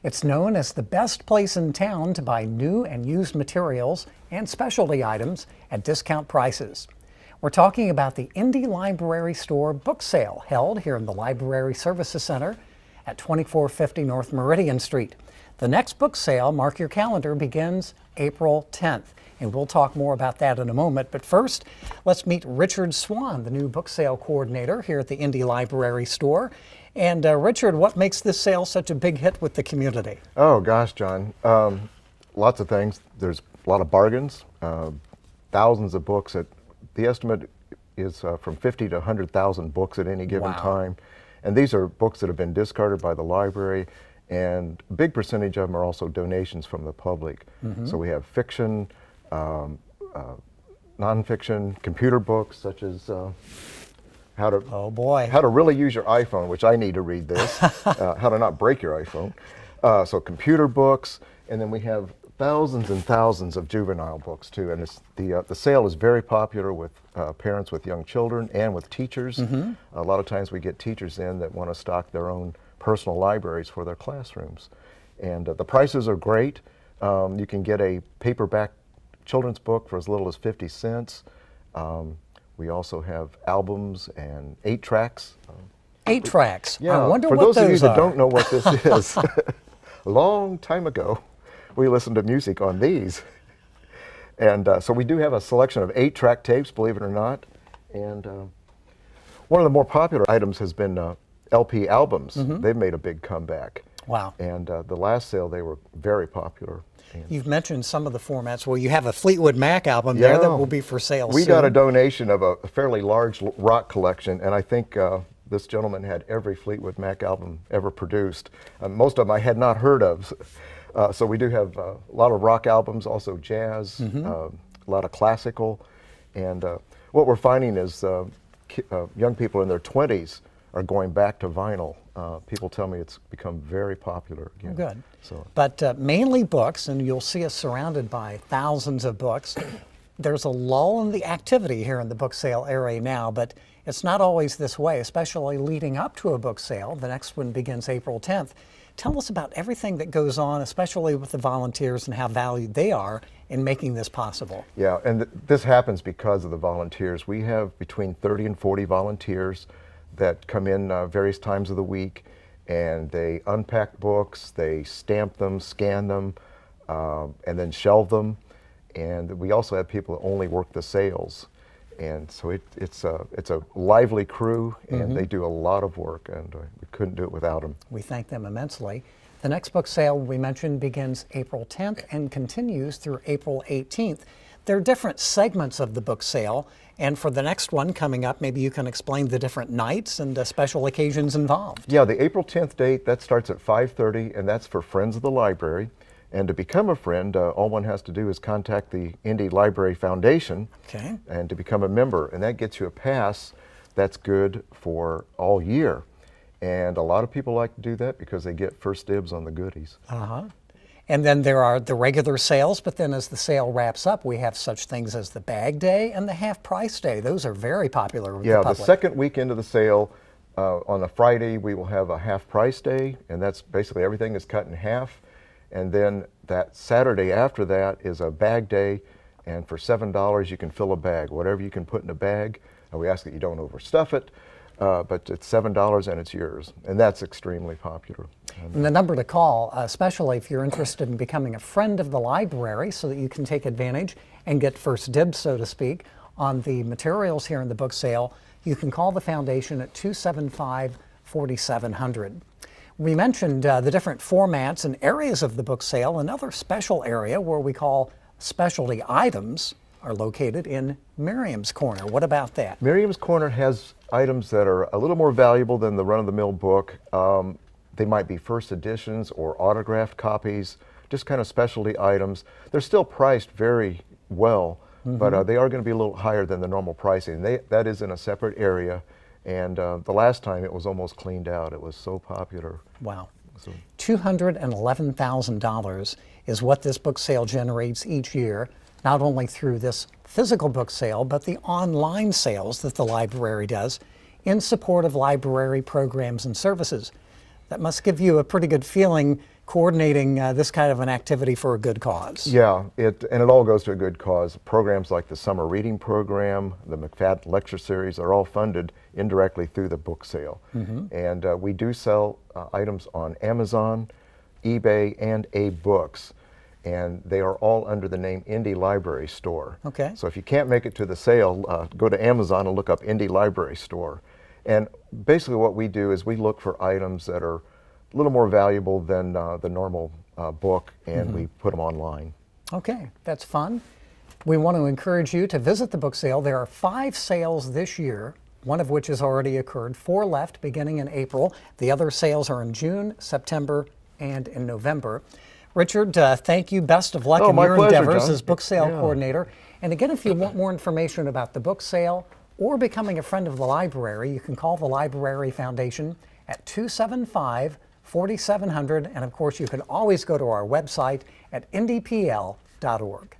It's known as the best place in town to buy new and used materials and specialty items at discount prices. We're talking about the Indy Library Store book sale held here in the Library Services Center at 2450 North Meridian Street. The next book sale, mark your calendar, begins April 10th. And we'll talk more about that in a moment. But first, let's meet Richard Swan, the new book sale coordinator here at the Indy Library Store. And Richard, what makes this sale such a big hit with the community? Oh gosh, John, lots of things. There's a lot of bargains, thousands of books. The estimate is from 50 to 100,000 books at any given time. And these are books that have been discarded by the library, and a big percentage of them are also donations from the public. So we have fiction, nonfiction, computer books such as how to really use your iPhone, which I need to read this, how to not break your iPhone. So computer books, and then we have thousands and thousands of juvenile books too. And the sale is very popular with parents with young children and with teachers. A lot of times we get teachers in that want to stock their own personal libraries for their classrooms. And the prices are great. You can get a paperback children's book for as little as 50 cents. We also have albums and 8 tracks. 8 tracks? Yeah, I wonder for what those of you those that are. don't know what this is, a long time ago, we listened to music on these. And so we do have a selection of 8-track tapes, believe it or not. And one of the more popular items has been LP albums. They've made a big comeback. Wow. And the last sale, they were very popular. You've mentioned some of the formats. Well, you have a Fleetwood Mac album there that will be for sale We soon. got a donation of a fairly large rock collection, and I think this gentleman had every Fleetwood Mac album ever produced. Most of them I had not heard of. So we do have a lot of rock albums, also jazz, a lot of classical. And what we're finding is young people in their 20s are going back to vinyl. People tell me it's become very popular again. Good. So. But mainly books, and you'll see us surrounded by thousands of books. There's a lull in the activity here in the book sale area now, but it's not always this way, especially leading up to a book sale. The next one begins April 10th. Tell us about everything that goes on, especially with the volunteers and how valued they are in making this possible. Yeah, and this happens because of the volunteers. We have between 30 and 40 volunteers that come in various times of the week, and they unpack books, they stamp them, scan them, and then shelve them. And we also have people that only work the sales. And so it's a lively crew, and they do a lot of work, and we couldn't do it without them. We thank them immensely. The next book sale we mentioned begins April 10th and continues through April 18th. There are different segments of the book sale, and for the next one coming up, maybe you can explain the different nights and special occasions involved. Yeah, the April 10th date, that starts at 5:30, and that's for Friends of the Library. And to become a friend, all one has to do is contact the Indy Library Foundation and to become a member. And that gets you a pass that's good for all year. And a lot of people like to do that because they get first dibs on the goodies. And then there are the regular sales, but then as the sale wraps up, we have such things as the bag day and the half price day. Those are very popular with the public. The second weekend of the sale, on a Friday, we will have a half price day, and that's basically everything is cut in half. And then that Saturday after that is a bag day, and for $7 you can fill a bag, whatever you can put in a bag. We ask that you don't overstuff it, but it's $7 and it's yours, and that's extremely popular. And the number to call, especially if you're interested in becoming a friend of the library so that you can take advantage and get first dibs, so to speak, on the materials here in the book sale, you can call the foundation at 275-4700. We mentioned the different formats and areas of the book sale. Another special area where we call specialty items are located in Miriam's Corner. What about that? Miriam's Corner has items that are a little more valuable than the run-of-the-mill book. They might be first editions or autographed copies, just kind of specialty items. They're still priced very well, but they are going to be a little higher than the normal pricing. That is in a separate area. And the last time it was almost cleaned out. It was so popular. Wow. So $211,000 is what this book sale generates each year, not only through this physical book sale, but the online sales that the library does in support of library programs and services. That must give you a pretty good feeling coordinating this kind of an activity for a good cause. Yeah, and it all goes to a good cause. Programs like the Summer Reading Program, the McFadden Lecture Series are all funded indirectly through the book sale. And we do sell items on Amazon, eBay, and A-Books. And they are all under the name Indy Library Store. Okay. So if you can't make it to the sale, go to Amazon and look up Indy Library Store. And basically what we do is we look for items that are a little more valuable than the normal book, and we put them online. Okay, that's fun. We want to encourage you to visit the book sale. There are 5 sales this year, one of which has already occurred, 4 left beginning in April. The other sales are in June, September, and in November. Richard, thank you. Best of luck in your endeavors as book sale coordinator. And again, if you want more information about the book sale or becoming a friend of the library, you can call the Library Foundation at 275-4700. And of course, you can always go to our website at indypl.org.